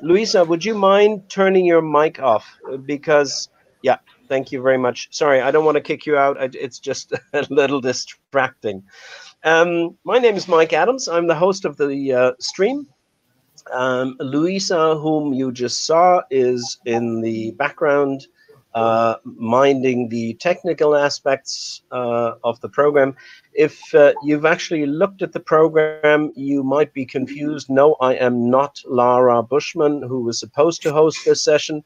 Luisa, would you mind turning your mic off? Because, yeah, thank you very much. Sorry, I don't want to kick you out. It's just a little distracting. My name is Mike Adams. I'm the host of the stream. Luisa, whom you just saw, is in the background, minding the technical aspects of the program. If you've actually looked at the program, you might be confused. No, I am not Lara Bushman, who was supposed to host this session.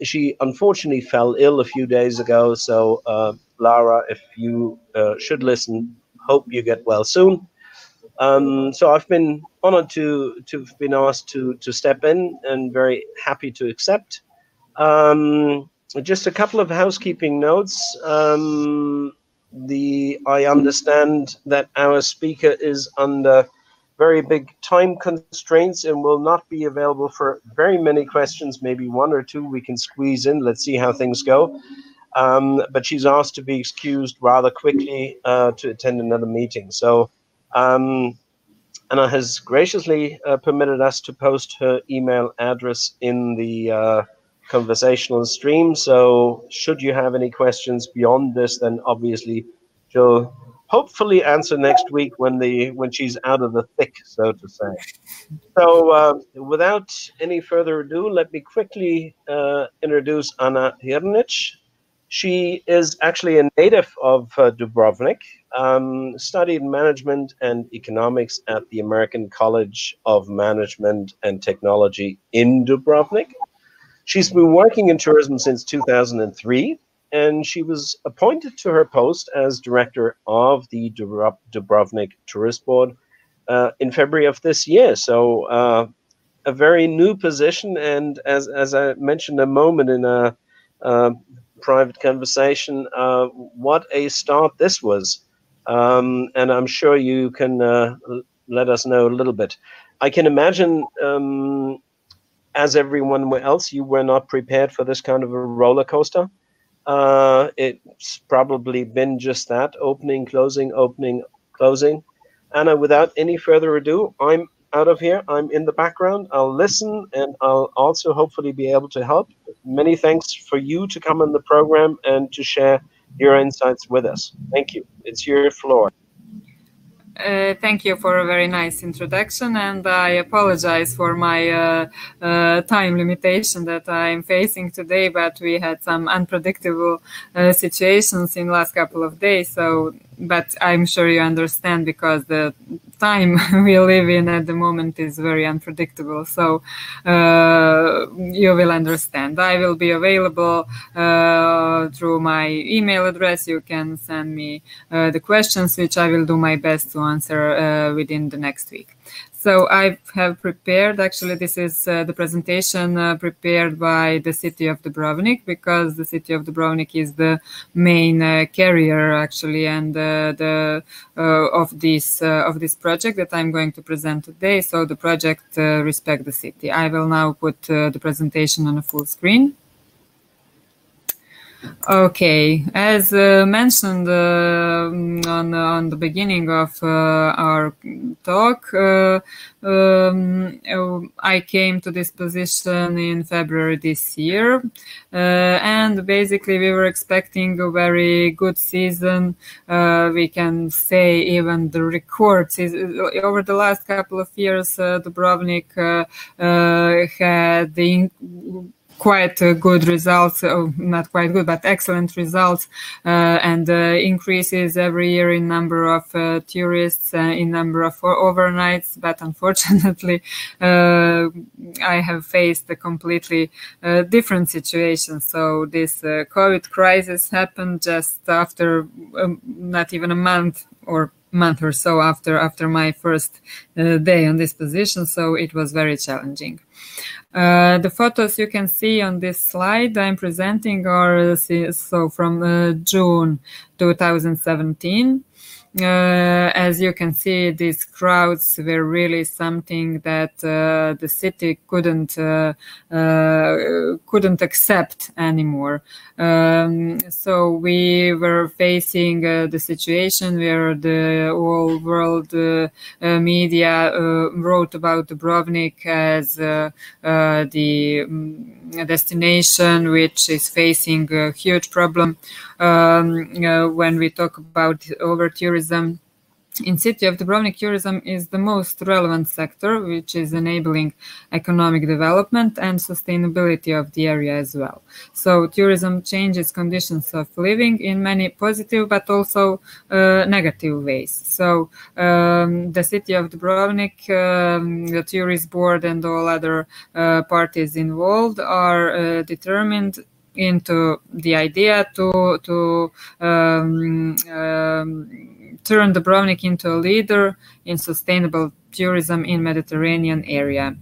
She unfortunately fell ill a few days ago. So, Lara, if you should listen, hope you get well soon. So I've been honored to have been asked to step in, and very happy to accept. Just a couple of housekeeping notes. I understand that our speaker is under very big time constraints and will not be available for very many questions, maybe one or two we can squeeze in. Let's see how things go. But she's asked to be excused rather quickly to attend another meeting. So Anna has graciously permitted us to post her email address in the conversational stream. So should you have any questions beyond this, then obviously she'll hopefully answer next week when she's out of the thick, so to say. So without any further ado, let me quickly introduce Anna Hrnić. She is actually a native of Dubrovnik, studied management and economics at the American College of Management and Technology in Dubrovnik. She's been working in tourism since 2003, and she was appointed to her post as director of the Dubrovnik Tourist Board in February of this year. So a very new position, and as I mentioned a moment in a private conversation, what a start this was. And I'm sure you can let us know a little bit. I can imagine, as everyone else, you were not prepared for this kind of a roller coaster. It's probably been just that, opening, closing. Anna, without any further ado, I'm out of here. I'm in the background. I'll listen, and I'll also hopefully be able to help. Many thanks for you to come on the program and to share your insights with us. Thank you. It's your floor. Thank you for a very nice introduction, and I apologize for my time limitation that I'm facing today, but we had some unpredictable situations in the last couple of days. So, but I'm sure you understand, because the time we live in at the moment is very unpredictable. So you will understand. I will be available through my email address. You can send me the questions, which I will do my best to answer within the next week. So I have prepared, actually this is the presentation prepared by the city of Dubrovnik, because the city of Dubrovnik is the main carrier actually, and of this project that I'm going to present today. So the project Respect the City. I will now put the presentation on a full screen. Okay, as mentioned on the beginning of our talk, I came to this position in February this year, and basically we were expecting a very good season. We can say even the records over the last couple of years. Dubrovnik had the quite good results, not quite good, but excellent results, and increases every year in number of tourists, in number of overnights. But unfortunately, I have faced a completely different situation. So this COVID crisis happened just after not even a month or so after my first day on this position. So it was very challenging. The photos you can see on this slide I'm presenting are so from June 2017. as you can see, these crowds were really something that the city couldn't accept anymore. So we were facing the situation where the whole world media wrote about Dubrovnik as the destination which is facing a huge problem. When we talk about over tourism, in city of Dubrovnik, tourism is the most relevant sector, which is enabling economic development and sustainability of the area as well. So tourism changes conditions of living in many positive but also negative ways. So the city of Dubrovnik, the tourist board and all other parties involved are determined into the idea to turn Dubrovnik into a leader in sustainable tourism in Mediterranean area.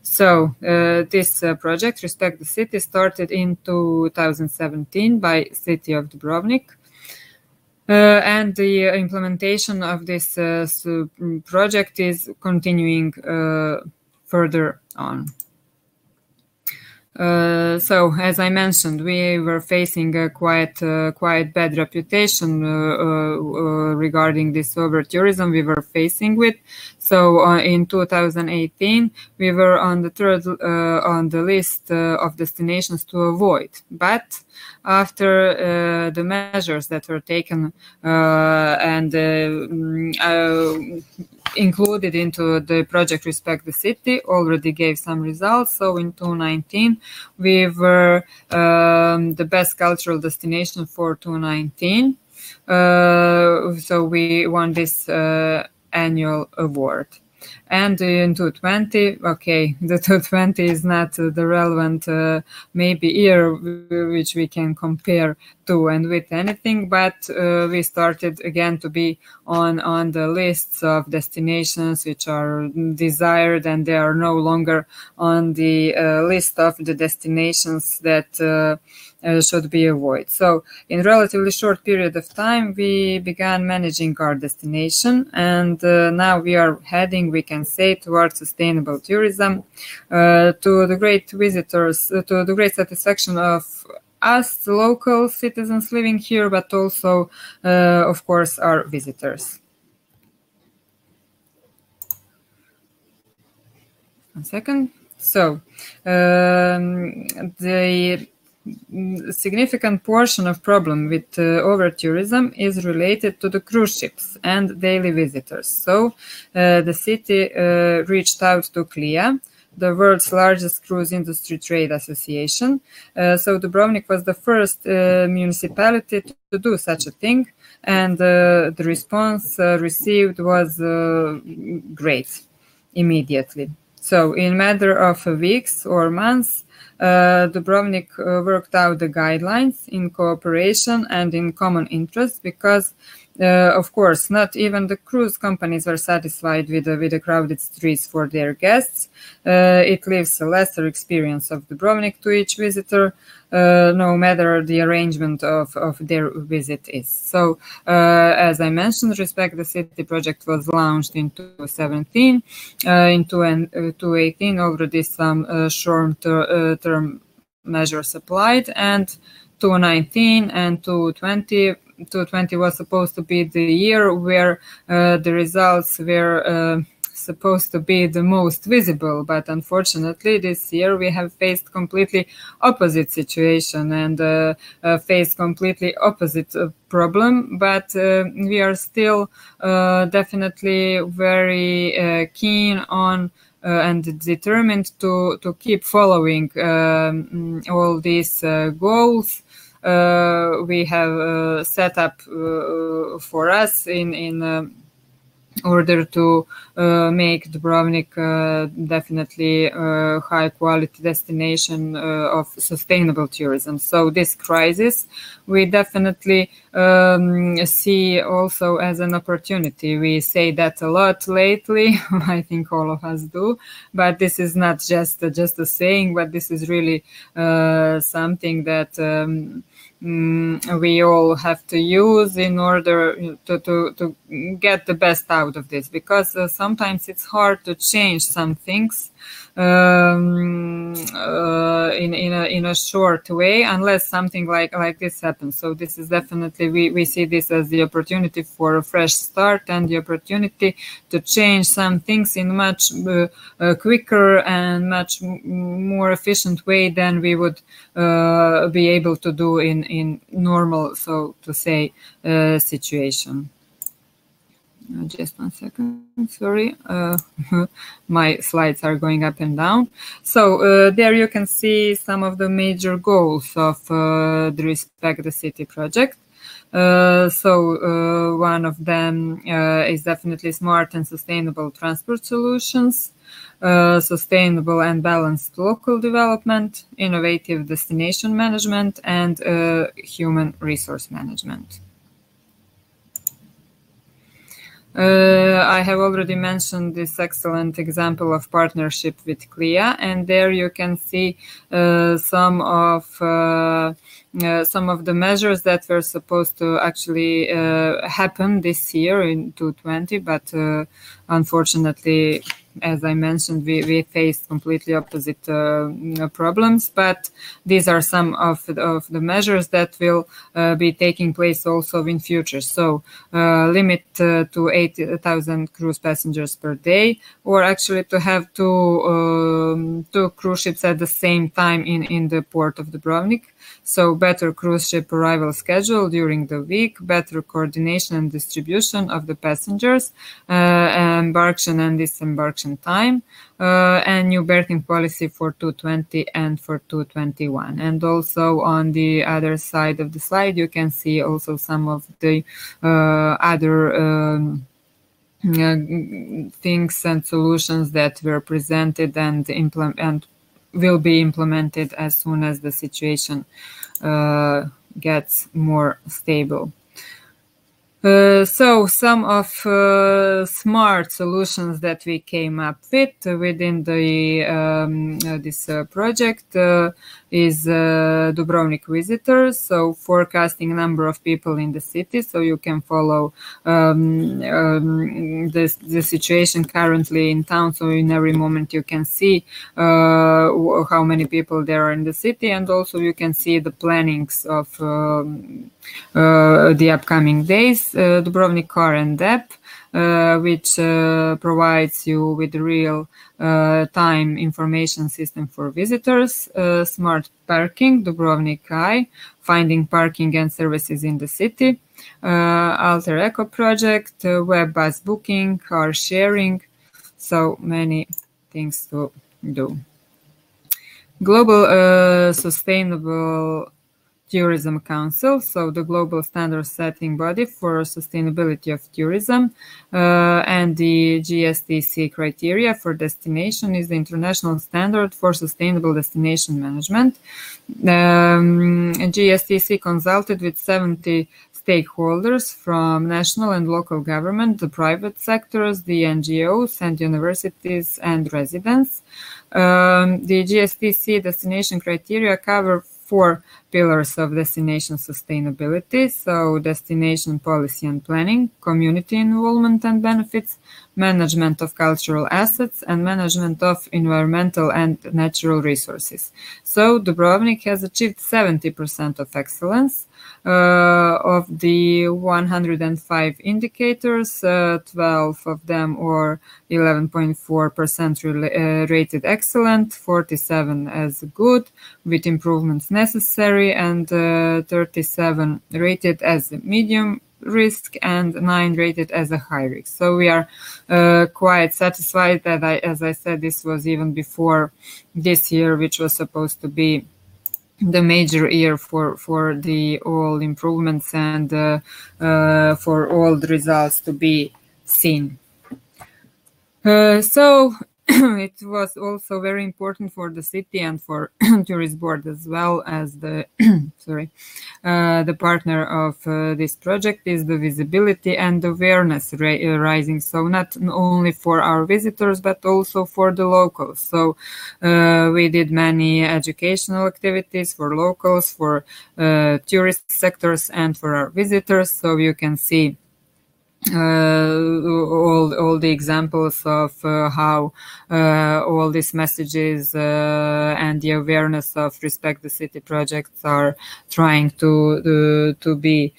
So this project, Respect the City, started in 2017 by City of Dubrovnik. And the implementation of this project is continuing further on. So, as I mentioned, we were facing a quite bad reputation regarding this over tourism we were facing with. So, in 2018, we were on the third on the list of destinations to avoid. But after the measures that were taken and included into the project Respect the City already gave some results. So in 2019, we were the best cultural destination for 2019. So we won this annual award. And in 2020, okay, the 2020 is not the relevant maybe year which we can compare to and with anything, but we started again to be on the lists of destinations which are desired, and they are no longer on the list of the destinations that should be avoided. So in relatively short period of time, we began managing our destination, and now we are heading, we can say, towards sustainable tourism to the great visitors, to the great satisfaction of us, the local citizens living here, but also, of course, our visitors. One second. So the significant portion of problem with over tourism is related to the cruise ships and daily visitors. So the city reached out to CLIA, the world's largest cruise industry trade association. So Dubrovnik was the first municipality to do such a thing, and the response received was great immediately. So in matter of weeks or months, Dubrovnik worked out the guidelines in cooperation and in common interest, because of course, not even the cruise companies are satisfied with the crowded streets for their guests. It leaves a lesser experience of Dubrovnik to each visitor, no matter the arrangement of their visit is. So, as I mentioned, Respect the City project was launched in 2017. In 2018, already some short-term measures applied, and 2019 and 2020 was supposed to be the year where the results were supposed to be the most visible, but unfortunately this year we have faced completely opposite situation and faced completely opposite problem, but we are still definitely very keen on and determined to keep following all these goals we have set up for us in order to make Dubrovnik definitely a high quality destination of sustainable tourism. So this crisis we definitely see also as an opportunity. We say that a lot lately, I think all of us do, but this is not just a saying, but this is really something that we all have to use in order to get the best out of this, because sometimes it's hard to change some things in a short way, unless something like this happens. So this is definitely, we see this as the opportunity for a fresh start and the opportunity to change some things in much quicker and much more efficient way than we would be able to do in normal, so to say, situation. Just 1 second, sorry. My slides are going up and down. So there you can see some of the major goals of the Respect the City project. One of them is definitely smart and sustainable transport solutions, sustainable and balanced local development, innovative destination management, and human resource management. I have already mentioned this excellent example of partnership with CLIA, and there you can see some of the measures that were supposed to actually happen this year in 2020, but unfortunately, as I mentioned, we faced completely opposite problems, but these are some of the measures that will be taking place also in future. So limit to 8,000 cruise passengers per day, or actually to have two cruise ships at the same time in the port of Dubrovnik. So better cruise ship arrival schedule during the week, better coordination and distribution of the passengers, embarkation and disembarkation time, and new berthing policy for 220 and for 221. And also on the other side of the slide, you can see also some of the other things and solutions that were presented and will be implemented as soon as the situation gets more stable. So some of smart solutions that we came up with within the this project is Dubrovnik visitors, so forecasting number of people in the city, so you can follow the situation currently in town, so in every moment you can see how many people there are in the city, and also you can see the plannings of the upcoming days. Dubrovnik Car and app, which provides you with real time information system for visitors, smart parking, Dubrovnik Eye, finding parking and services in the city, Alter Eco project, web bus booking, car sharing, so many things to do. Global Sustainable Tourism Council, so the global standard setting body for sustainability of tourism, and the GSTC criteria for destination is the international standard for sustainable destination management. GSTC consulted with 70 stakeholders from national and local government, the private sectors, the NGOs and universities and residents. The GSTC destination criteria cover 4 pillars of destination sustainability, so destination policy and planning, community involvement and benefits, management of cultural assets, and management of environmental and natural resources. So Dubrovnik has achieved 70% of excellence. Of the 105 indicators, 12 of them, or 11.4% rated excellent, 47 as good, with improvements necessary, and 37 rated as medium risk, and 9 rated as a high risk. So we are quite satisfied that, as I said, this was even before this year, which was supposed to be the major year for the all improvements and for all the results to be seen. So it was also very important for the city and for tourist board as well as the sorry, the partner of this project is the visibility and awareness rising. So not only for our visitors, but also for the locals. So we did many educational activities for locals, for tourist sectors, and for our visitors. So you can see all the examples of how all these messages and the awareness of Respect the City projects are trying to be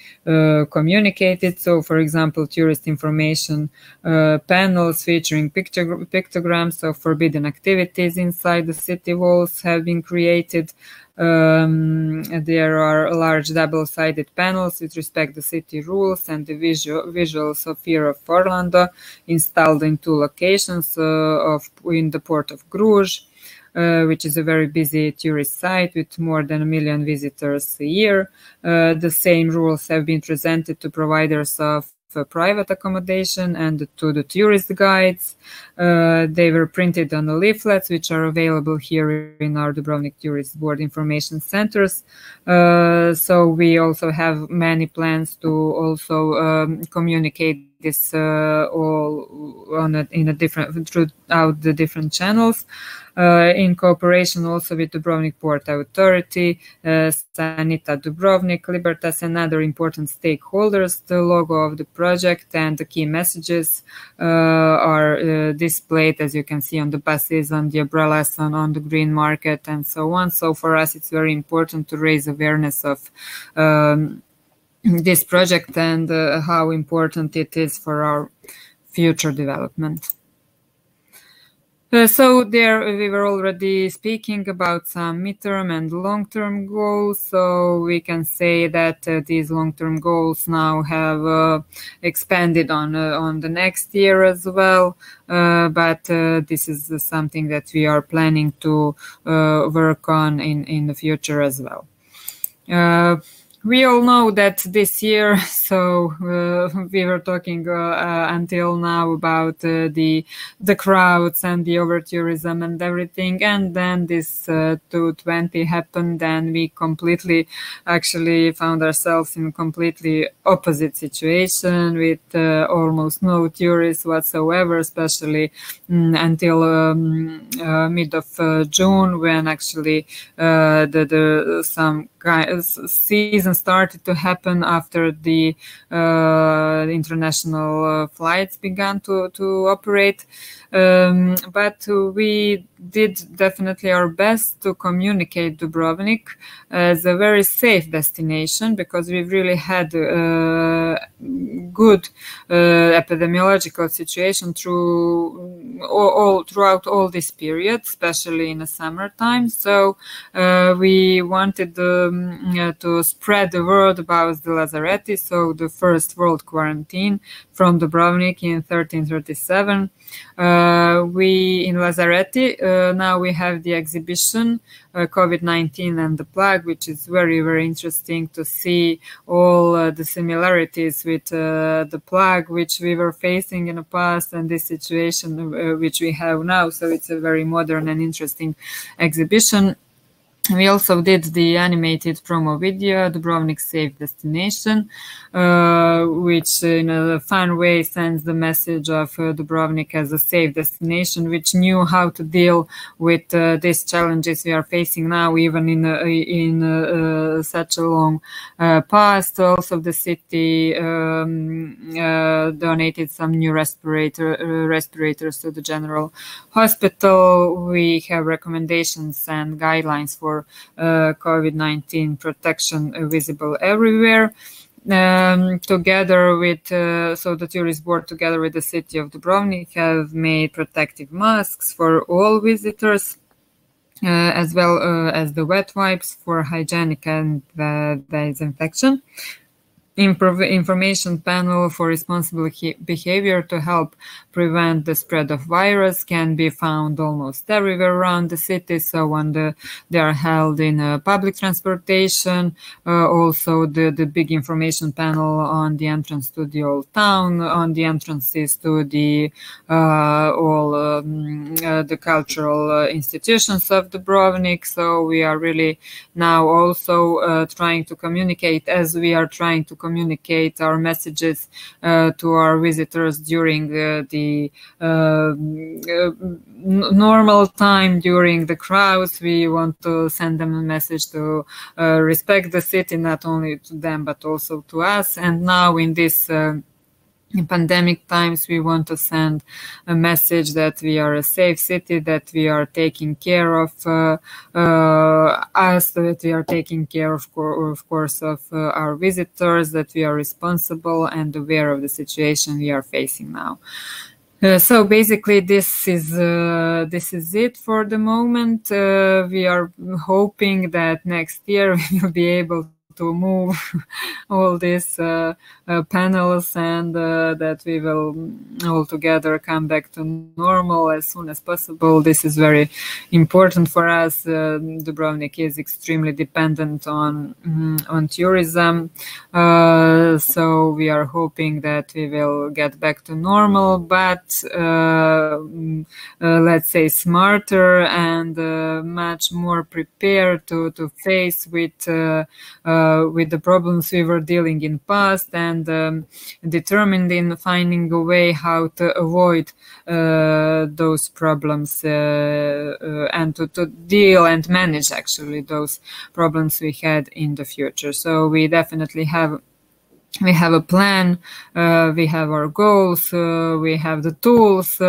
communicated. So, for example, tourist information panels featuring pictograms of forbidden activities inside the city walls have been created. There are large double-sided panels with respect to city rules and the visuals of Fear of Orlando installed in 2 locations in the port of Bruges, which is a very busy tourist site with more than 1 million visitors a year. The same rules have been presented to providers of private accommodation and to the tourist guides. They were printed on the leaflets, which are available here in our Dubrovnik Tourist Board information centers. So we also have many plans to also communicate this all throughout the different channels. In cooperation also with Dubrovnik Port Authority, Sanita Dubrovnik, Libertas, and other important stakeholders. The logo of the project and the key messages are displayed, as you can see, on the buses, on the umbrellas, on the green market, and so on. So for us, it's very important to raise awareness of this project and how important it is for our future development. So there we were already speaking about some midterm and long-term goals. So we can say that these long-term goals now have expanded on the next year as well. But this is something that we are planning to work on in the future as well. We all know that this year, so we were talking until now about the crowds and the over-tourism and everything, and then this 2020 happened, and we completely actually found ourselves in a completely opposite situation with almost no tourists whatsoever, especially until mid of June, when actually some season started to happen after the international flights began to operate. But we did definitely our best to communicate Dubrovnik as a very safe destination, because we really had a good epidemiological situation throughout all this period, especially in the summertime. So we wanted to spread the word about the Lazaretti, so the first world quarantine from Dubrovnik in 1337. We in Lazaretti now we have the exhibition COVID-19 and the plague, which is very, very interesting to see all the similarities with the plague which we were facing in the past and this situation which we have now. So it's a very modern and interesting exhibition. We also did the animated promo video, Dubrovnik Safe Destination, which in a fun way sends the message of Dubrovnik as a safe destination, which knew how to deal with these challenges we are facing now, even in such a long past. Also, the city donated some new respirators to the General Hospital. We have recommendations and guidelines for COVID-19 protection visible everywhere. Together with so the tourist board, together with the city of Dubrovnik, have made protective masks for all visitors, as well as the wet wipes for hygienic and disinfection. information panel for responsible behavior to help prevent the spread of virus can be found almost everywhere around the city. So they are held in public transportation. Also, the big information panel on the entrance to the old town, on the entrances to the the cultural institutions of Dubrovnik. So we are really now also trying to communicate, as we are trying to communicate our messages to our visitors during the normal time, during the crowds. We want to send them a message to respect the city, not only to them but also to us. And now in this in pandemic times, we want to send a message that we are a safe city, that we are taking care of us, that we are taking care, of course, of our visitors, that we are responsible and aware of the situation we are facing now. So basically, this is it for the moment. We are hoping that next year we will be able to move all these panels, and that we will all together come back to normal as soon as possible. This is very important for us. Dubrovnik is extremely dependent on tourism, so we are hoping that we will get back to normal, but let's say smarter and much more prepared to face with the problems we were dealing in past, and determined in finding a way how to avoid those problems and to deal and manage actually those problems we had in the future. So we definitely have a plan, we have our goals, we have the tools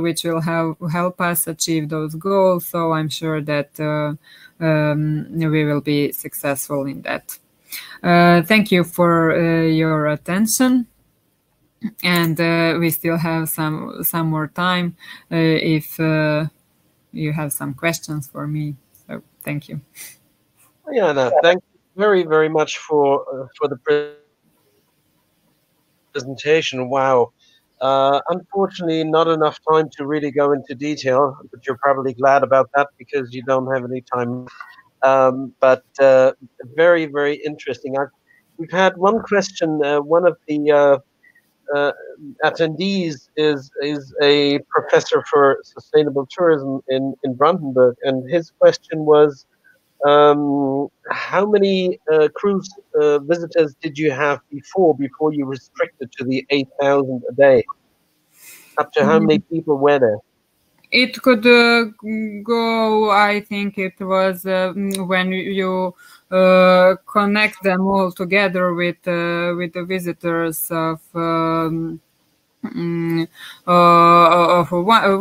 which will help us achieve those goals. So I'm sure that we will be successful in that. Thank you for your attention, and we still have some more time if you have some questions for me. So thank you. Yeah, no, thank you very, very much for the presentation. Wow. Unfortunately, not enough time to really go into detail, but you're probably glad about that because you don't have any time. But very, very interesting. We've had one question. One of the attendees is a professor for sustainable tourism in Brandenburg, and his question was, how many cruise visitors did you have before you restricted to the 8,000 a day? Up to how many people were there? It could go, I think it was when you connect them all together with the visitors of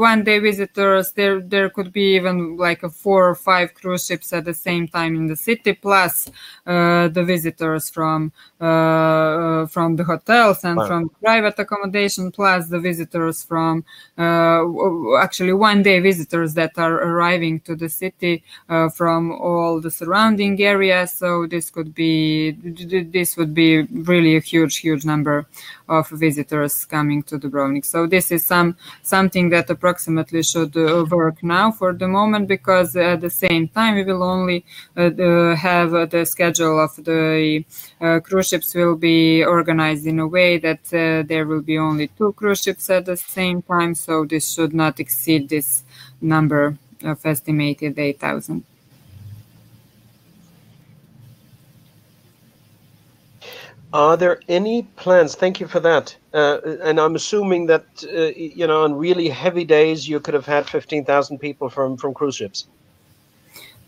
one-day visitors. There could be even like 4 or 5 cruise ships at the same time in the city, plus the visitors from the hotels and from private accommodation, plus the visitors from actually one-day visitors that are arriving to the city from all the surrounding areas. So this would be really a huge number of visitors coming to Dubrovnik. So this is something that approximately should work now for the moment, because at the same time we will only have the schedule of the cruise ships will be organized in a way that there will be only 2 cruise ships at the same time. So this should not exceed this number of estimated 8,000. Are there any plans? Thank you for that. And I'm assuming that, on really heavy days, you could have had 15,000 people from cruise ships.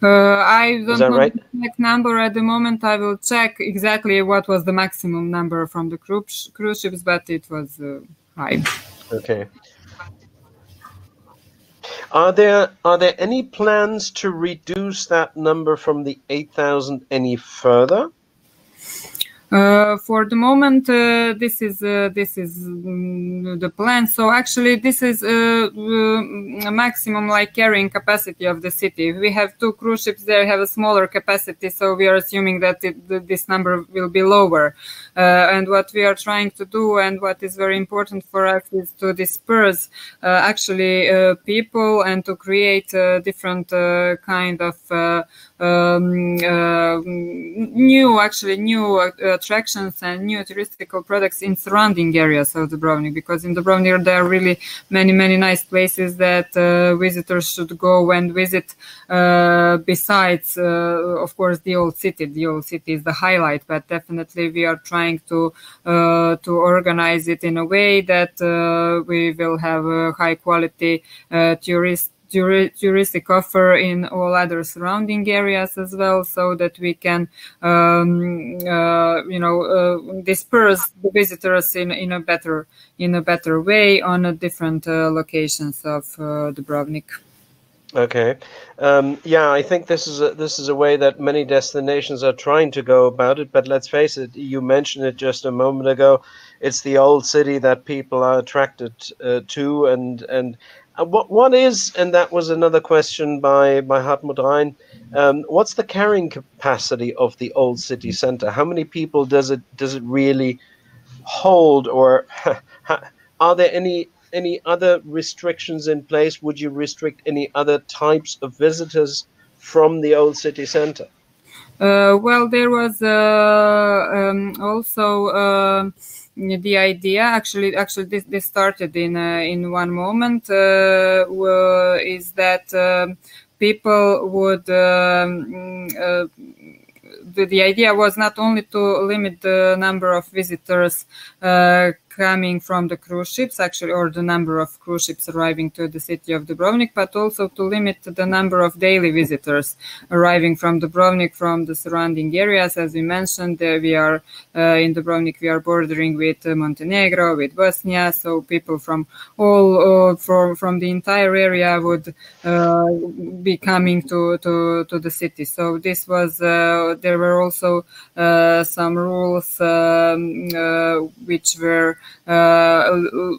I don't know right? the exact number at the moment. I will check exactly what was the maximum number from the cruise ships, but it was high. Okay. Are there any plans to reduce that number from the 8,000 any further? For the moment, this is the plan. So actually, this is a maximum like carrying capacity of the city. We have 2 cruise ships. They have a smaller capacity, so we are assuming that this number will be lower. And what we are trying to do, and what is very important for us, is to disperse actually people and to create different kind of new attractions and new touristical products in surrounding areas of Dubrovnik, because in Dubrovnik there are really many nice places that visitors should go and visit besides of course the old city. The old city is the highlight, but definitely we are trying to organize it in a way that we will have a high quality touristic offer in all other surrounding areas as well, so that we can disperse the visitors in a better way on different locations of Dubrovnik. Okay, yeah, I think this is a way that many destinations are trying to go about it. But let's face it, you mentioned it just a moment ago. It's the old city that people are attracted to, and what is, and that was another question by Hartmut Rhein. What's the carrying capacity of the old city center? How many people does it really hold, or are there any other restrictions in place? Would you restrict any other types of visitors from the old city center? Well, there was also the idea. Actually, this started in one moment. Is that people would. The idea was not only to limit the number of visitors coming from the cruise ships, actually, or the number of cruise ships arriving to the city of Dubrovnik, but also to limit the number of daily visitors arriving from Dubrovnik, from the surrounding areas. As we mentioned, we are in Dubrovnik, we are bordering with Montenegro, with Bosnia, so people from all from the entire area would be coming to the city. So this was there were also some rules which were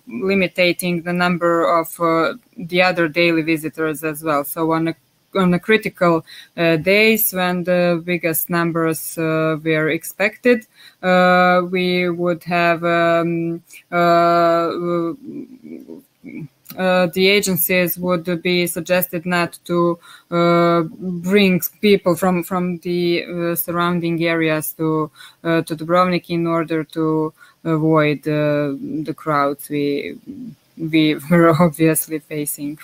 limiting the number of the other daily visitors as well. So on the critical days when the biggest numbers were expected, we would have the agencies would be suggested not to bring people from the surrounding areas to Dubrovnik in order to avoid the crowds we were obviously facing.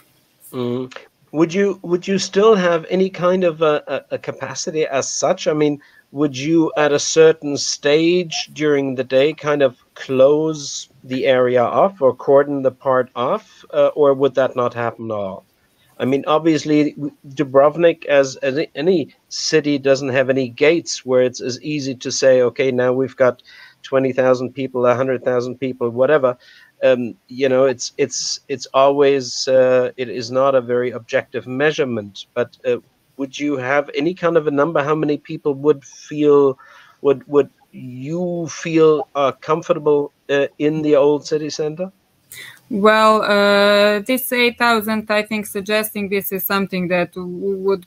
Mm. Would you still have any kind of a capacity as such? I mean, would you at a certain stage during the day kind of close the area off or cordon the part off, or would that not happen at all? I mean, obviously, Dubrovnik, as any city, doesn't have any gates where it's as easy to say, okay, now we've got 20,000 people, 100,000 people, whatever. It's always it is not a very objective measurement. But would you have any kind of a number? How many people would you feel comfortable in the old city center? Well, this 8,000, I think, suggesting this is something that would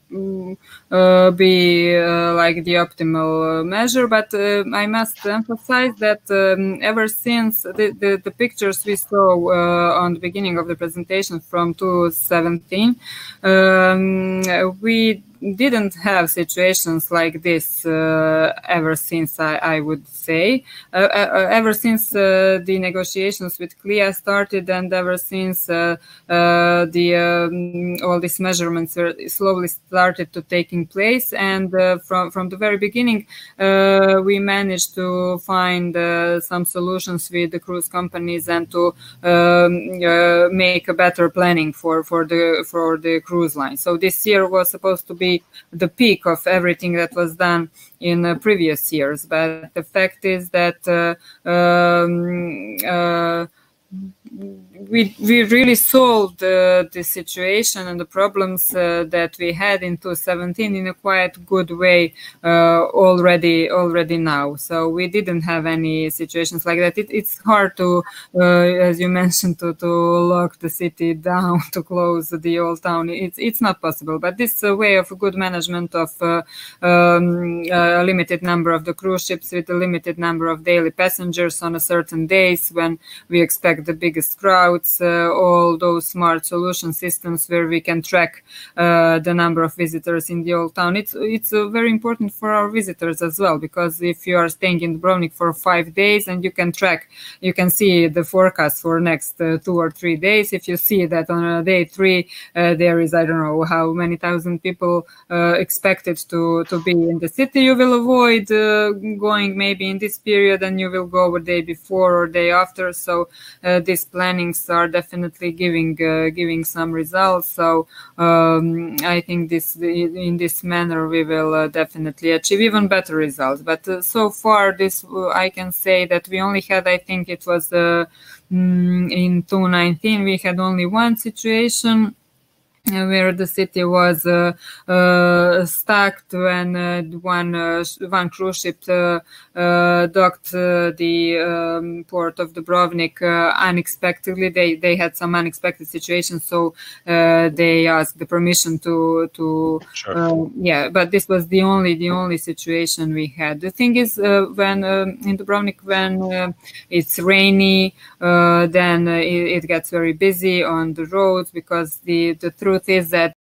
be like the optimal measure. But I must emphasize that ever since the pictures we saw on the beginning of the presentation from 2017, we didn't have situations like this ever since, I would say. Ever since the negotiations with CLIA started, and ever since all these measurements slowly started to taking place, and from the very beginning, we managed to find some solutions with the cruise companies and to make a better planning for the cruise line. So this year was supposed to be the peak of everything that was done in previous years, but the fact is that we really solved the situation and the problems that we had in 2017 in a quite good way already now. So we didn't have any situations like that. It's hard to, as you mentioned, to lock the city down, to close the old town. It's not possible. But this way of good management of a limited number of the cruise ships with a limited number of daily passengers on a certain days when we expect the biggest crowds, all those smart solution systems where we can track the number of visitors in the old town. It's very important for our visitors as well, because if you are staying in Dubrovnik for 5 days and you can track, you can see the forecast for next 2 or 3 days. If you see that on day 3 there is, I don't know how many thousand people expected to be in the city, you will avoid going maybe in this period, and you will go a day before or day after. So these plannings are definitely giving some results. So I think in this manner we will definitely achieve even better results. But so far, this I can say that we only had, I think it was in 2019, we had only one situation where the city was stacked when one cruise ship docked the port of Dubrovnik unexpectedly. They had some unexpected situations, so they asked the permission to Sure. yeah. But this was the only situation we had. The thing is, when in Dubrovnik, when it's rainy, then it gets very busy on the roads, because the truth is that